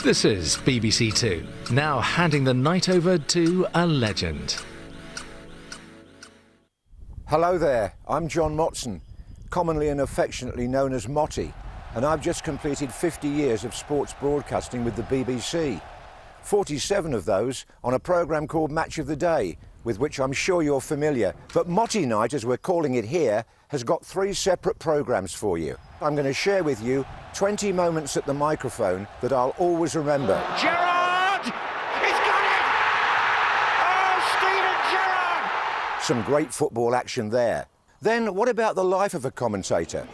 This is BBC Two, now handing the night over to a legend. Hello there, I'm John Motson, commonly and affectionately known as Motty, and I've just completed 50 years of sports broadcasting with the BBC. 47 of those on a programme called Match of the Day, with which I'm sure you're familiar. But Motty Night, as we're calling it here, has got 3 separate programmes for you. I'm going to share with you 20 moments at the microphone that I'll always remember. Gerrard! He's got it! Oh, Steven Gerrard! Some great football action there. Then what about the life of a commentator?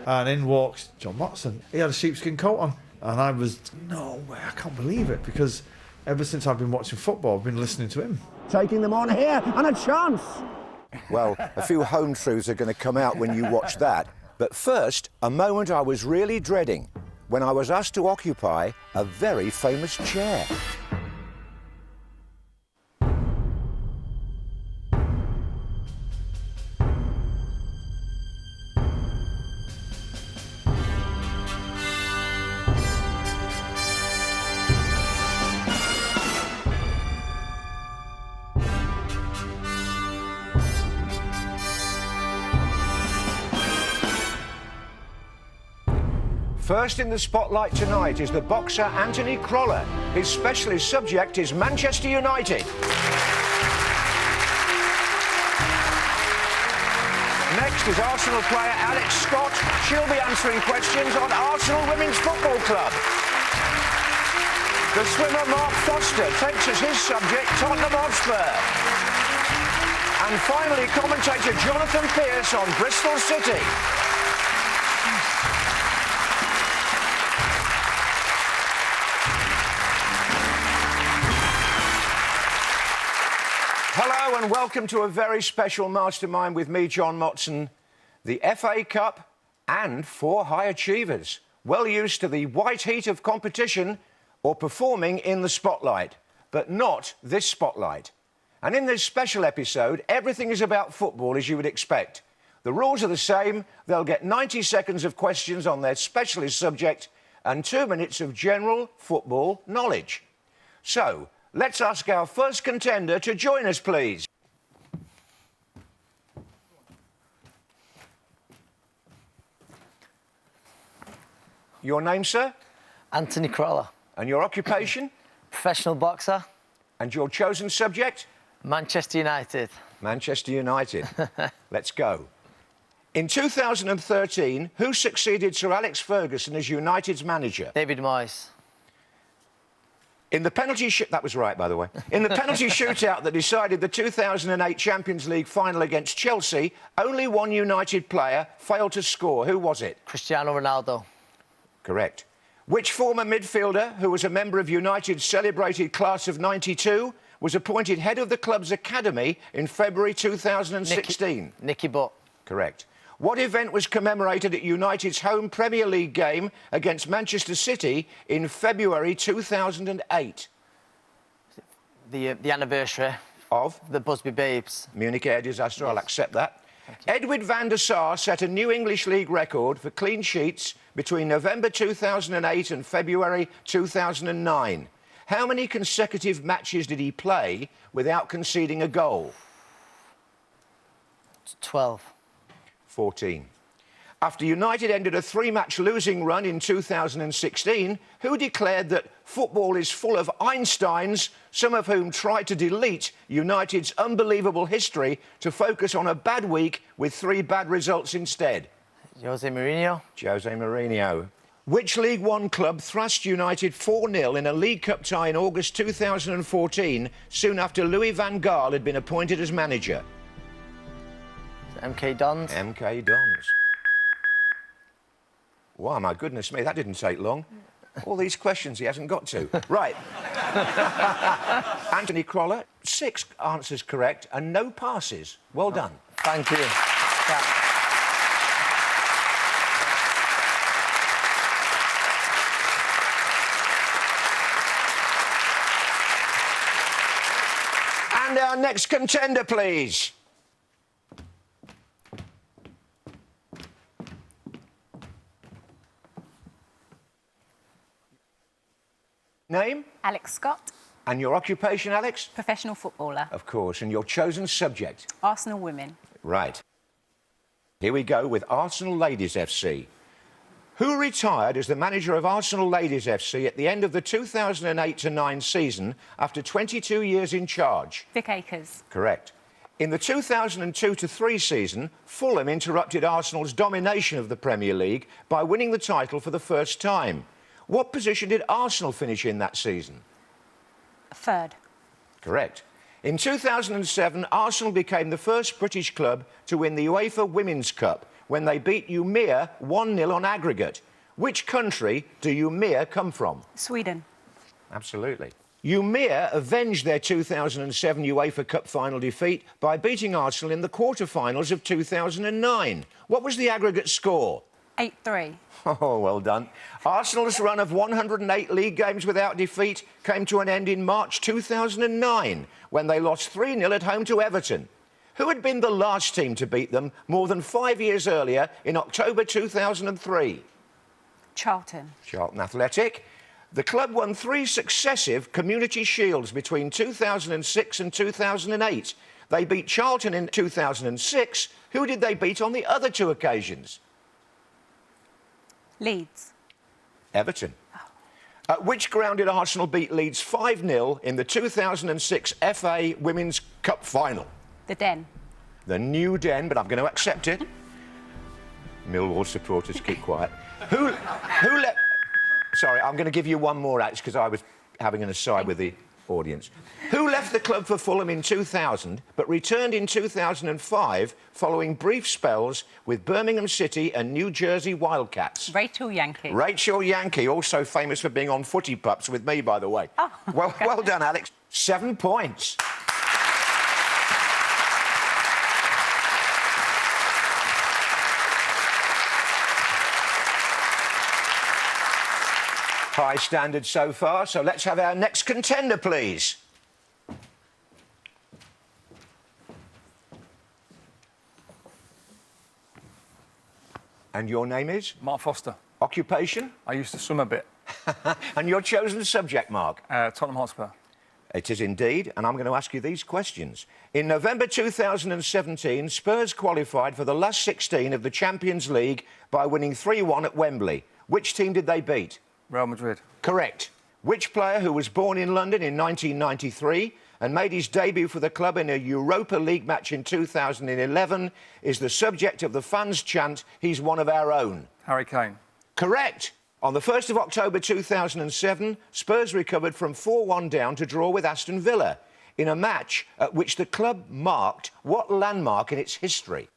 And in walks John Motson. He had a sheepskin coat on. And I was, no way, I can't believe it, because ever since I've been watching football, I've been listening to him. Taking them on here, and a chance! Well, a few home truths are going to come out when you watch that. But first, a moment I was really dreading, when I was asked to occupy a very famous chair. First in the spotlight tonight is the boxer Anthony Crolla. His specialist subject is Manchester United. Next is Arsenal player Alex Scott. She'll be answering questions on Arsenal Women's Football Club. The swimmer Mark Foster takes as his subject Tottenham Hotspur. And finally, commentator Jonathan Pearce on Bristol City. Hello and welcome to a very special Mastermind with me, John Motson, the FA Cup and 4 high achievers, well used to the white heat of competition or performing in the spotlight, but not this spotlight. And in this special episode, everything is about football as you would expect. The rules are the same. They'll get 90 seconds of questions on their specialist subject and 2 minutes of general football knowledge. So, let's ask our first contender to join us, please. Your name, sir? Anthony Crolla. And your occupation? Professional boxer. And your chosen subject? Manchester United. Manchester United. Let's go. In 2013, who succeeded Sir Alex Ferguson as United's manager? David Moyes. In the penalty that was right, by the way. In the penalty shootout that decided the 2008 Champions League final against Chelsea, only one United player failed to score. Who was it? Cristiano Ronaldo. Correct. Which former midfielder, who was a member of United's celebrated class of '92, was appointed head of the club's academy in February 2016? Nicky Butt. Correct. What event was commemorated at United's home Premier League game against Manchester City in February 2008? The anniversary Of? the Busby Babes. Munich air disaster, I'll accept that. Edward van der Sar set a new English League record for clean sheets between November 2008 and February 2009. How many consecutive matches did he play without conceding a goal? 12. 14. After United ended a 3-match losing run in 2016, who declared that football is full of Einsteins, some of whom tried to delete United's unbelievable history to focus on a bad week with 3 bad results instead? Jose Mourinho. Jose Mourinho. Which League One club thrashed United 4-0 in a League Cup tie in August 2014, soon after Louis van Gaal had been appointed as manager? MK Dons. MK Dons. Wow, my goodness me, that didn't take long. All these questions he hasn't got to. Right. Anthony Crolla, 6 answers correct and no passes. Well done. Thank you. Yeah. And our next contender, please. Name? Alex Scott, And your occupation, Alex? professional footballer. Of course. And your chosen subject? Arsenal women. Right. Here we go with Arsenal Ladies FC. Who retired as the manager of Arsenal Ladies FC at the end of the 2008-9 season after 22 years in charge? Vic Akers. Correct. In the 2002-3 season, Fulham interrupted Arsenal's domination of the Premier League by winning the title for the first time. What position did Arsenal finish in that season? Third. Correct. In 2007, Arsenal became the first British club to win the UEFA Women's Cup when they beat Umea 1-0 on aggregate. Which country do Umea come from? Sweden. Absolutely. Umea avenged their 2007 UEFA Cup final defeat by beating Arsenal in the quarter-finals of 2009. What was the aggregate score? 8-3. Oh, well done. Arsenal's run of 108 league games without defeat came to an end in March 2009 when they lost 3-0 at home to Everton. Who had been the last team to beat them more than 5 years earlier in October 2003? Charlton. Charlton Athletic. The club won 3 successive Community Shields between 2006 and 2008. They beat Charlton in 2006. Who did they beat on the other 2 occasions? Leeds. Everton. At which ground did Arsenal beat Leeds 5-0 in the 2006 FA Women's Cup final? The Den. The New Den, but I'm going to accept it. Millwall supporters, keep quiet. Who let... Sorry, I'm going to give you one more, Alex, because I was having an aside with the audience. Who left the club for Fulham in 2000, but returned in 2005 following brief spells with Birmingham City and New Jersey Wildcats? Rachel Yankee. Rachel Yankee, also famous for being on Footy Pups with me, by the way. Oh, well done, Alex. 7 points. High standard so far, so let's have our next contender, please. And your name is? Mark Foster. Occupation? I used to swim a bit. And your chosen subject, Mark? Tottenham Hotspur. It is indeed, and I'm going to ask you these questions. In November 2017, Spurs qualified for the last 16 of the Champions League by winning 3-1 at Wembley. Which team did they beat? Real Madrid. Correct. Which player who was born in London in 1993 and made his debut for the club in a Europa League match in 2011 is the subject of the fans' chant, "He's one of our own"? Harry Kane. Correct. On the 1st of October 2007, Spurs recovered from 4-1 down to draw with Aston Villa in a match at which the club marked what landmark in its history?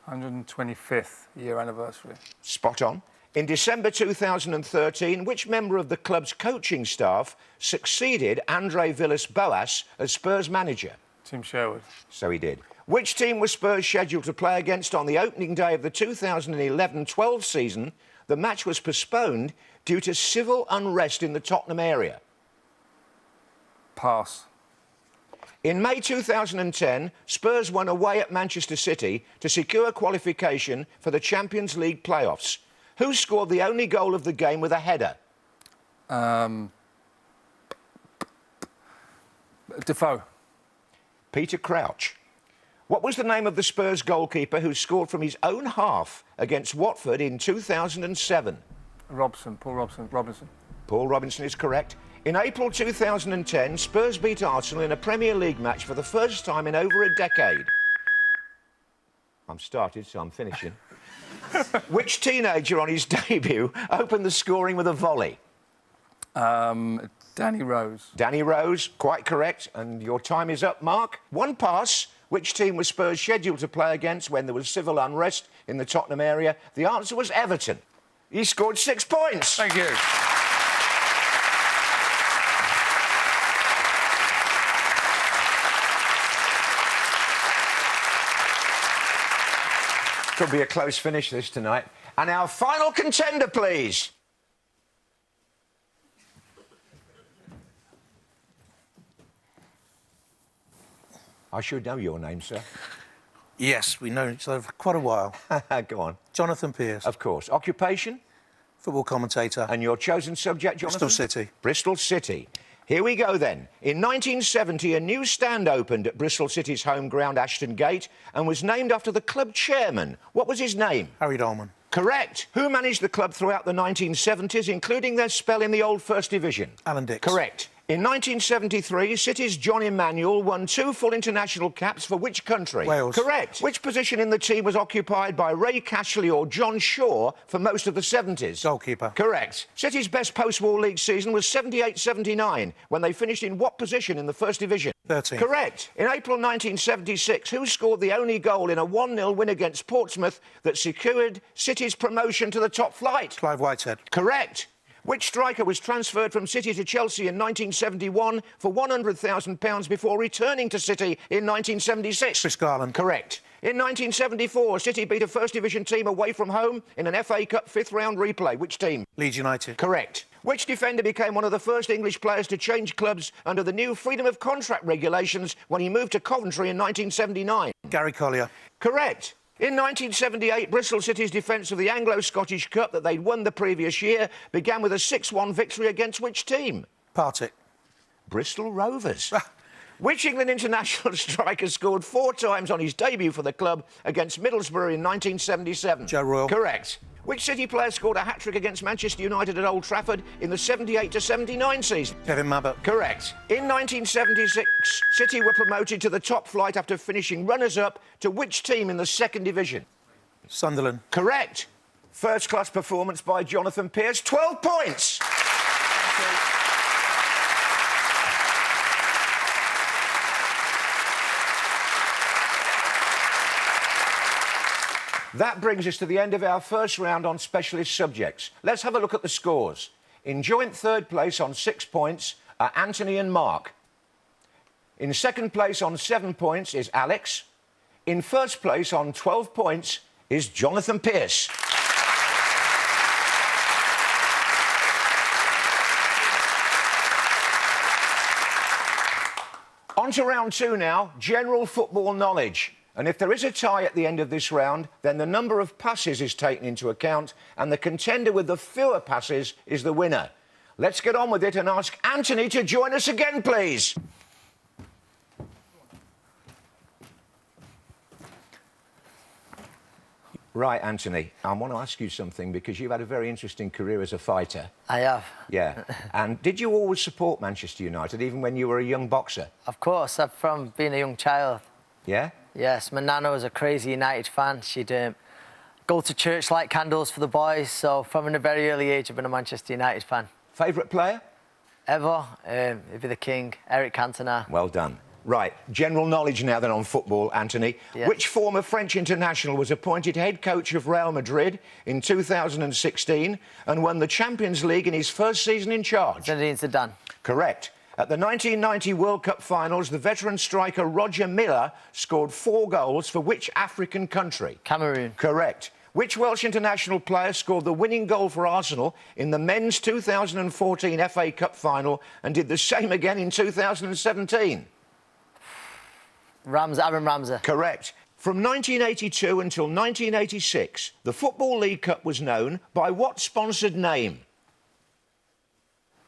125th year anniversary. Spot on. In December 2013, which member of the club's coaching staff succeeded Andre Villas-Boas as Spurs manager? Tim Sherwood. So he did. Which team was Spurs scheduled to play against on the opening day of the 2011-12 season? The match was postponed due to civil unrest in the Tottenham area. Pass. In May 2010, Spurs won away at Manchester City to secure qualification for the Champions League playoffs. Who scored the only goal of the game with a header? Defoe. Peter Crouch. What was the name of the Spurs goalkeeper who scored from his own half against Watford in 2007? Paul Robinson. Paul Robinson is correct. In April 2010, Spurs beat Arsenal in a Premier League match for the first time in over a decade. I'm started, so I'm finishing. Which teenager on his debut opened the scoring with a volley? Danny Rose. Danny Rose, quite correct. And your time is up, Mark. 1 pass. Which team was Spurs scheduled to play against when there was civil unrest in the Tottenham area? The answer was Everton. He scored 6 points. Thank you. Could be a close finish this tonight. And our final contender, please. I should know your name, sir. Yes, we know each other for quite a while. Go on. Jonathan Pearce. Of course. Occupation? Football commentator. And your chosen subject, Jonathan? Bristol City. Bristol City. Here we go then. In 1970, a new stand opened at Bristol City's home ground, Ashton Gate, and was named after the club chairman. What was his name? Harry Dolman. Correct. Who managed the club throughout the 1970s, including their spell in the old First Division? Alan Dix. Correct. In 1973, City's John Emanuel won 2 full international caps for which country? Wales. Correct. Which position in the team was occupied by Ray Cashley or John Shaw for most of the 70s? Goalkeeper. Correct. City's best post-war league season was 78-79, when they finished in what position in the First Division? 13. Correct. In April 1976, who scored the only goal in a 1-0 win against Portsmouth that secured City's promotion to the top flight? Clive Whitehead. Correct. Which striker was transferred from City to Chelsea in 1971 for £100,000 before returning to City in 1976? Chris Garland. Correct. In 1974, City beat a First Division team away from home in an FA Cup 5th round replay. Which team? Leeds United. Correct. Which defender became one of the first English players to change clubs under the new freedom of contract regulations when he moved to Coventry in 1979? Gary Collier. Correct. In 1978, Bristol City's defence of the Anglo-Scottish Cup that they'd won the previous year began with a 6-1 victory against which team? Partick. Bristol Rovers. Which England international striker scored 4 times on his debut for the club against Middlesbrough in 1977? Joe Royle. Correct. Which City player scored a hat-trick against Manchester United at Old Trafford in the 78-79 season? Kevin Mabbott. Correct. In 1976, City were promoted to the top flight after finishing runners-up to which team in the second division? Sunderland. Correct. First-class performance by Jonathan Pearce. 12 points. That brings us to the end of our first round on specialist subjects. Let's have a look at the scores. In joint third place on 6 points are Anthony and Mark. In second place on 7 points is Alex. In first place on 12 points is Jonathan Pearce. On to round 2 now, general football knowledge. And if there is a tie at the end of this round, then the number of passes is taken into account, and the contender with the fewer passes is the winner. Let's get on with it and ask Anthony to join us again, please. Right, Anthony, I want to ask you something because you've had a very interesting career as a fighter. I have. Yeah. And did you always support Manchester United, even when you were a young boxer? Of course, I'm from being a young child. Yeah? Yes, my nana was a crazy United fan. She'd go to church, light candles for the boys. So from a very early age, I've been a Manchester United fan. Favourite player? Ever, it'd be the king, Eric Cantona. Well done. Right, general knowledge now then on football, Anthony. Yeah. Which former French international was appointed head coach of Real Madrid in 2016 and won the Champions League in his first season in charge? Zinedine Zidane. Correct. At the 1990 World Cup finals, the veteran striker Roger Milla scored 4 goals for which African country? Cameroon. Correct. Which Welsh international player scored the winning goal for Arsenal in the men's 2014 FA Cup final and did the same again in 2017? Aaron Ramsey. Correct. From 1982 until 1986, the Football League Cup was known by what sponsored name?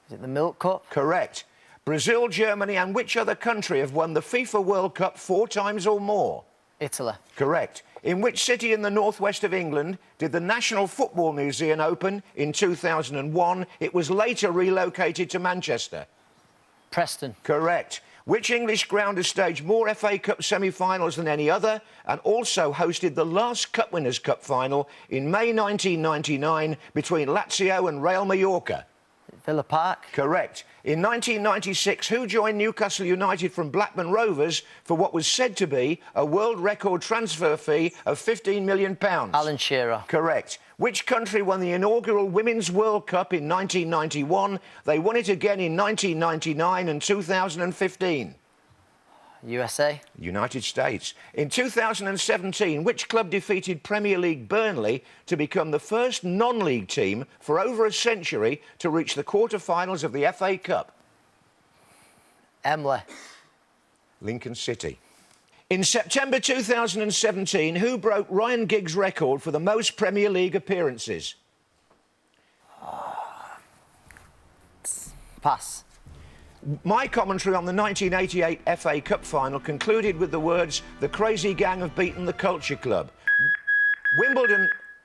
Is it the Milk Cup? Correct. Brazil, Germany and which other country have won the FIFA World Cup 4 times or more? Italy. Correct. In which city in the northwest of England did the National Football Museum open in 2001? It was later relocated to Manchester. Preston. Correct. Which English ground has staged more FA Cup semi-finals than any other and also hosted the last Cup Winners' Cup final in May 1999 between Lazio and Real Mallorca? Villa Park. Correct. In 1996, who joined Newcastle United from Blackburn Rovers for what was said to be a world record transfer fee of £15 million? Alan Shearer. Correct. Which country won the inaugural Women's World Cup in 1991? They won it again in 1999 and 2015. USA. United States. In 2017, which club defeated Premier League Burnley to become the first non-league team for over a century to reach the quarter-finals of the FA Cup? Emley. Lincoln City. In September 2017, who broke Ryan Giggs' record for the most Premier League appearances? Pass. My commentary on the 1988 FA Cup final concluded with the words, "The crazy gang have beaten the Culture Club."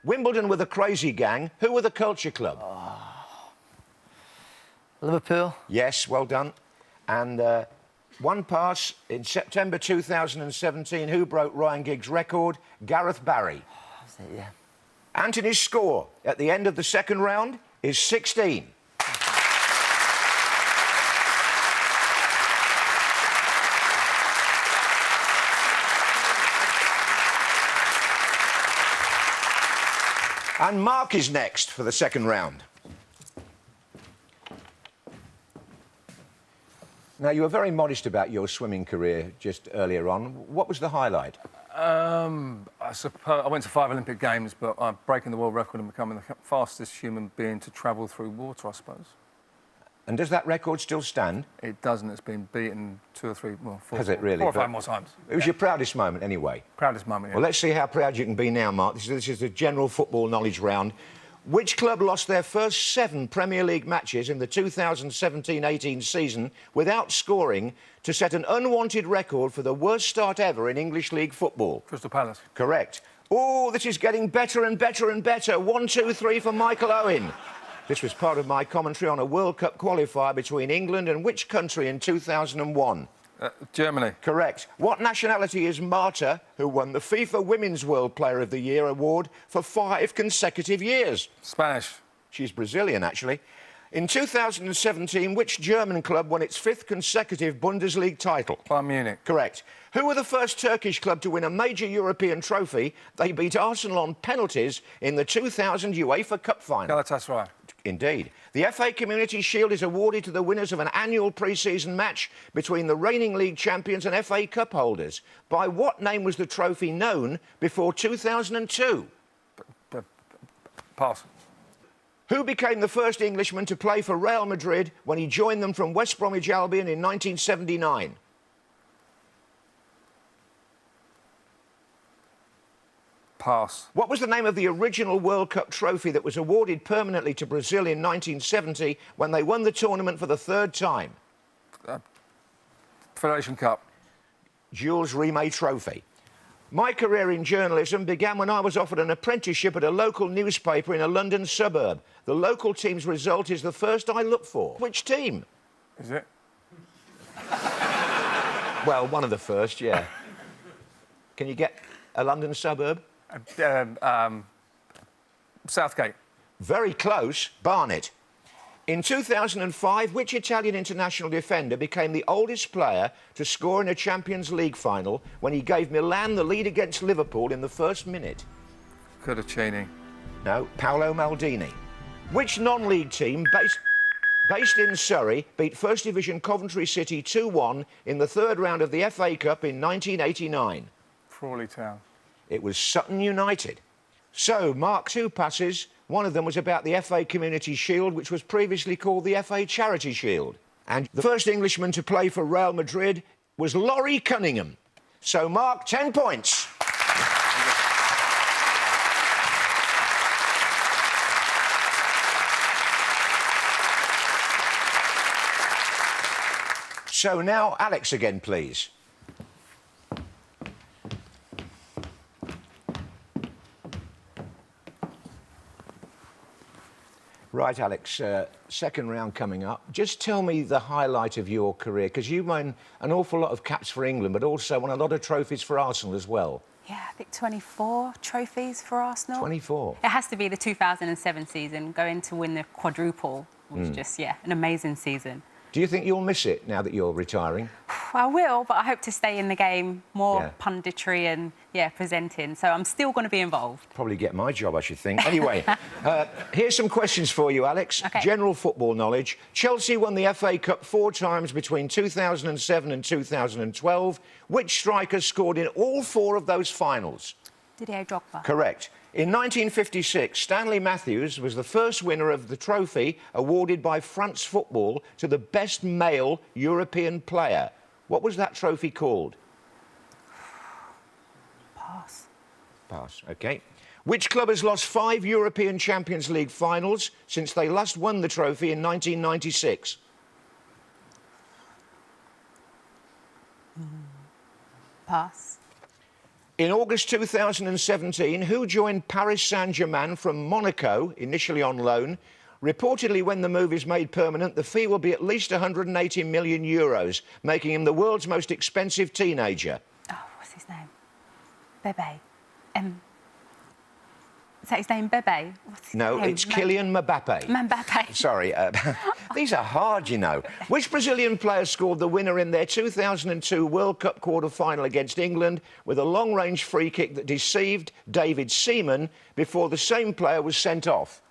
Wimbledon were the crazy gang. Who were the Culture Club? Liverpool. Yes, well done. And one pass in September 2017. Who broke Ryan Giggs' record? Gareth Barry. That's it, yeah. Anthony's score at the end of the second round is 16. And Mark is next for the second round. Now, you were very modest about your swimming career just earlier on. What was the highlight? I suppose I went to 5 Olympic Games, but I'm breaking the world record and becoming the fastest human being to travel through water, I suppose. And does that record still stand? It doesn't. It's been beaten 2 or 3, well, 4, Has it really? 4 or 5 more times. It was your proudest moment, anyway. Proudest moment, yeah. Well, let's see how proud you can be now, Mark. This is the general football knowledge round. Which club lost their first 7 Premier League matches in the 2017-18 season without scoring to set an unwanted record for the worst start ever in English League football? Crystal Palace. Correct. Oh, this is getting better and better and better. 1, 2, 3 for Michael Owen. This was part of my commentary on a World Cup qualifier between England and which country in 2001? Germany. Correct. What nationality is Marta, who won the FIFA Women's World Player of the Year award for 5 consecutive years? Spanish. She's Brazilian, actually. In 2017, which German club won its 5th consecutive Bundesliga title? Bayern Munich. Correct. Who were the first Turkish club to win a major European trophy? They beat Arsenal on penalties in the 2000 UEFA Cup final. Galatasaray. Indeed. The FA Community Shield is awarded to the winners of an annual pre-season match between the reigning league champions and FA Cup holders. By what name was the trophy known before 2002? Pass. Who became the first Englishman to play for Real Madrid when he joined them from West Bromwich Albion in 1979? Pass. What was the name of the original World Cup trophy that was awarded permanently to Brazil in 1970 when they won the tournament for the 3rd time? Federation Cup. Jules Rimet Trophy. My career in journalism began when I was offered an apprenticeship at a local newspaper in a London suburb. The local team's result is the first I look for. Which team? Is it? Well, one of the first, yeah. Can you get a London suburb? Southgate. Very close. Barnet. In 2005, which Italian international defender became the oldest player to score in a Champions League final when he gave Milan the lead against Liverpool in the first minute? Cudicini. No, Paolo Maldini. Which non-league team based in Surrey beat First Division Coventry City 2-1 in the 3rd round of the FA Cup in 1989? Crawley Town. It was Sutton United. So, Mark, 2 passes. One of them was about the FA Community Shield, which was previously called the FA Charity Shield. And the first Englishman to play for Real Madrid was Laurie Cunningham. So, Mark, 10 points. So now, Alex again, please. Right, Alex, second round coming up. Just tell me the highlight of your career, because you've won an awful lot of caps for England, but also won a lot of trophies for Arsenal as well. Yeah, I think 24 trophies for Arsenal. 24? It has to be the 2007 season. Going to win the quadruple was just, yeah, an amazing season. Do you think you'll miss it now that you're retiring? I will, but I hope to stay in the game, more Yeah. punditry and, yeah, presenting. So I'm still going to be involved. Probably get my job, I should think. Anyway, here's some questions for you, Alex. Okay. General football knowledge. Chelsea won the FA Cup 4 times between 2007 and 2012. Which striker scored in all 4 of those finals? Didier Drogba. Correct. In 1956, Stanley Matthews was the first winner of the trophy awarded by France Football to the best male European player. What was that trophy called? Pass. Pass, OK. Which club has lost 5 European Champions League finals since they last won the trophy in 1996? Pass. In August 2017, who joined Paris Saint-Germain from Monaco, initially on loan? Reportedly, when the move is made permanent, the fee will be at least 180 million euros, making him the world's most expensive teenager. Oh, what's his name? Bebe. Is that his name, Bebe? What's his No, name? it's Kylian Mbappe. Mbappe. Sorry, these are hard, you know. Which Brazilian player scored the winner in their 2002 World Cup quarter-final against England with a long-range free kick that deceived David Seaman before the same player was sent off?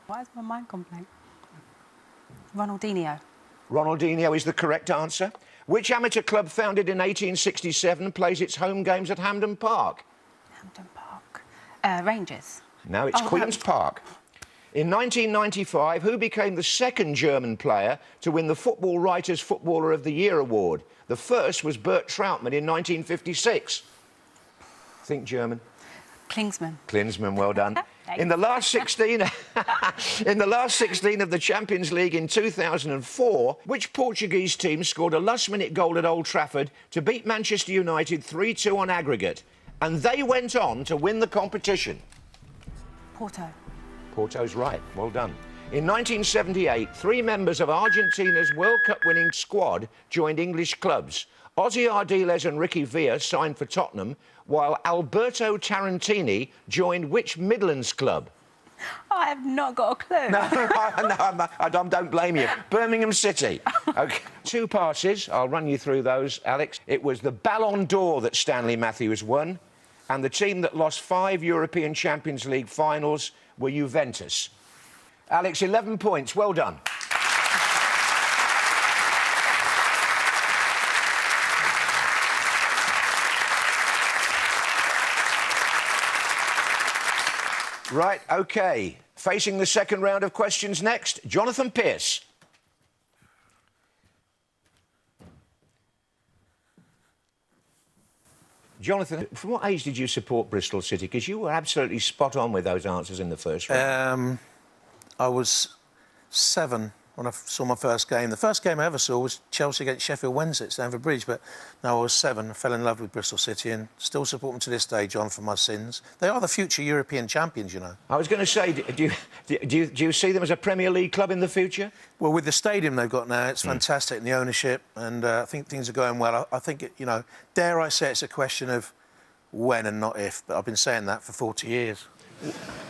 Why is my mind gone blank? Ronaldinho. Ronaldinho is the correct answer. Which amateur club founded in 1867 plays its home games at Hampden Park? Hampden Park. Rangers. No, it's Queen's Park. In 1995, who became the second German player to win the Football Writers' Footballer of the Year award? The first was Bert Trautmann in 1956. Think German. Klinsmann, well done. In the last 16 of the Champions League in 2004, which Portuguese team scored a last-minute goal at Old Trafford to beat Manchester United 3-2 on aggregate? And they went on to win the competition. Porto. Porto's right. Well done. In 1978, 3 members of Argentina's World Cup winning squad joined English clubs. Ozzy Ardiles and Ricky Villa signed for Tottenham, while Alberto Tarantini joined which Midlands club? I have not got a clue. I don't blame you. Birmingham City. OK, 2 passes. I'll run you through those, Alex. It was the Ballon d'Or that Stanley Matthews won, and the team that lost 5 European Champions League finals were Juventus. Alex, 11 points. Well done. Right, OK. Facing the second round of questions next, Jonathan Pearce. Jonathan, from what age did you support Bristol City? Because you were absolutely spot on with those answers in the first round. I was 7 when I saw my first game. The first game I ever saw was Chelsea against Sheffield Wednesday at Stamford Bridge, but no, I was 7. I fell in love with Bristol City and still support them to this day, John, for my sins. They are the future European champions, you know. I was going to say, do you see them as a Premier League club in the future? Well, with the stadium they've got now, it's fantastic, and the ownership, and I think things are going well. I think, you know, dare I say it's a question of when and not if, but I've been saying that for 40 years.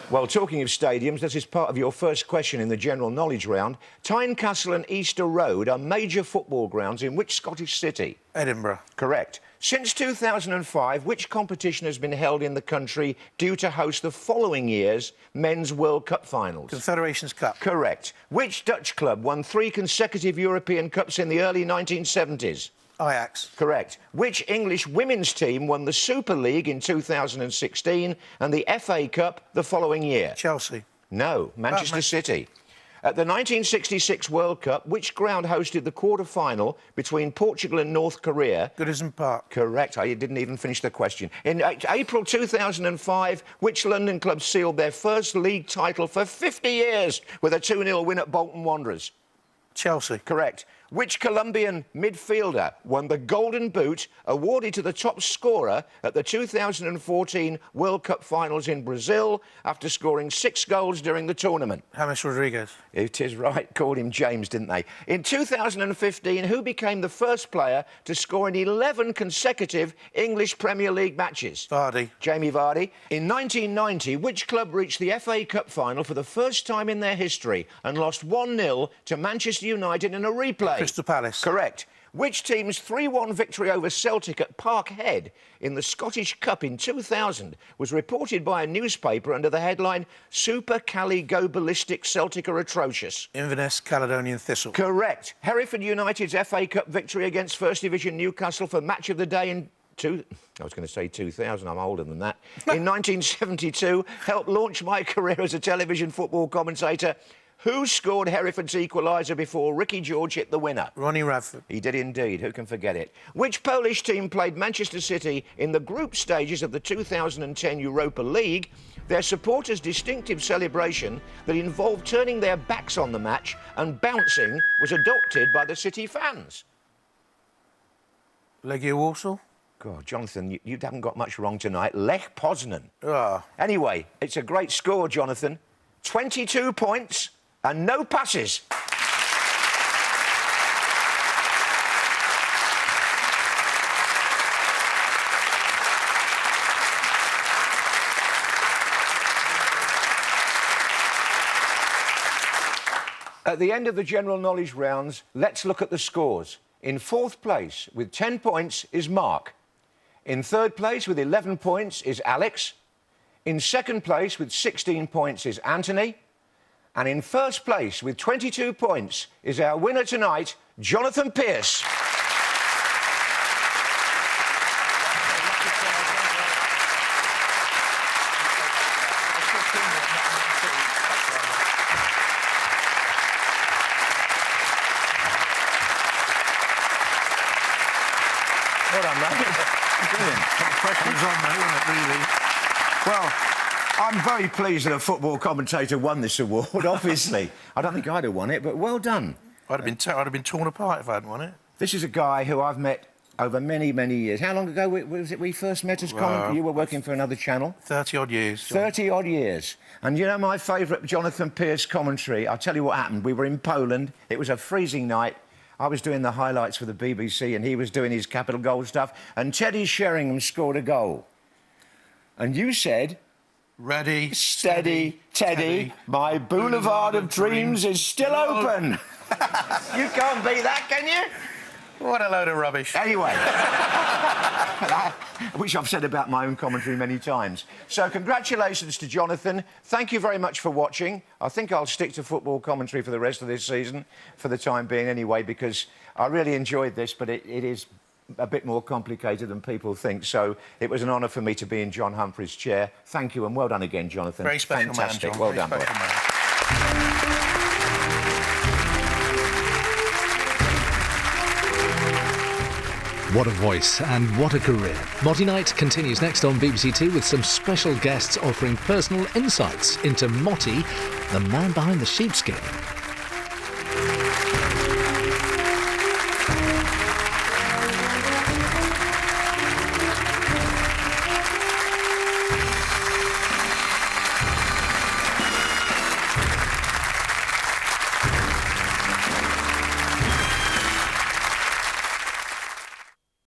Well, talking of stadiums, this is part of your first question in the general knowledge round. Tynecastle and Easter Road are major football grounds in which Scottish city? Edinburgh. Correct. Since 2005, which competition has been held in the country due to host the following year's Men's World Cup finals? Confederations Cup. Correct. Which Dutch club won 3 consecutive European Cups in the early 1970s? Ajax. Correct. Which English women's team won the Super League in 2016 and the FA Cup the following year? Chelsea. No, Manchester City. At the 1966 World Cup, which ground hosted the quarter-final between Portugal and North Korea? Goodison Park. Correct. I didn't even finish the question. In April 2005, which London club sealed their first league title for 50 years with a 2-0 win at Bolton Wanderers? Chelsea. Correct. Which Colombian midfielder won the Golden Boot, awarded to the top scorer at the 2014 World Cup finals in Brazil after scoring 6 goals during the tournament? James Rodriguez. It is right. Called him James, didn't they? In 2015, who became the first player to score in 11 consecutive English Premier League matches? Vardy. Jamie Vardy. In 1990, which club reached the FA Cup final for the first time in their history and lost 1-0 to Manchester United in a replay? Crystal Palace. Correct. Which team's 3-1 victory over Celtic at Parkhead in the Scottish Cup in 2000 was reported by a newspaper under the headline Super Cali Go Ballistic Celtic are atrocious? Inverness Caledonian Thistle. Correct. Hereford United's FA Cup victory against First Division Newcastle for match of the day in 2000, I'm older than that. In 1972, helped launch my career as a television football commentator. Who scored Hereford's equaliser before Ricky George hit the winner? Ronnie Radford. He did indeed. Who can forget it? Which Polish team played Manchester City in the group stages of the 2010 Europa League? Their supporters' distinctive celebration that involved turning their backs on the match and bouncing was adopted by the City fans. Legia Warsaw. God, Jonathan, you haven't got much wrong tonight. Lech Poznan. Ah. Anyway, it's a great score, Jonathan. 22 points and no passes. At the end of the general knowledge rounds, let's look at the scores. In 4th place with 10 points is Mark. In 3rd place with 11 points is Alex. In 2nd place with 16 points is Anthony. And in 1st place with 22 points is our winner tonight, Jonathan Pearce. Well done, mate. Brilliant. The pressure was on me, wasn't it, really? Well, I'm very pleased that a football commentator won this award, obviously. I don't think I'd have won it, but well done. I'd have been torn apart if I hadn't won it. This is a guy who I've met over many, many years. How long ago was it we first met as commentator? You were working for another channel. 30-odd years. John. 30-odd years. And you know my favourite Jonathan Pearce commentary? I'll tell you what happened. We were in Poland. It was a freezing night. I was doing the highlights for the BBC and he was doing his capital goal stuff. And Teddy Sheringham scored a goal. And you said... Ready, Steady, Teddy, my boulevard of dreams is still open. You can't beat that, can you? What a load of rubbish. Anyway, which I've said about my own commentary many times. So congratulations to Jonathan. Thank you very much for watching. I think I'll stick to football commentary for the rest of this season, for the time being anyway, because I really enjoyed this, but it is a bit more complicated than people think. So it was an honour for me to be in John Humphrys' chair. Thank you, and well done again, Jonathan. Very special Fantastic. man, John. Well Very done, boy. special man. What a voice and what a career. Motty Night continues next on BBC Two with some special guests offering personal insights into Motty, the man behind the sheepskin.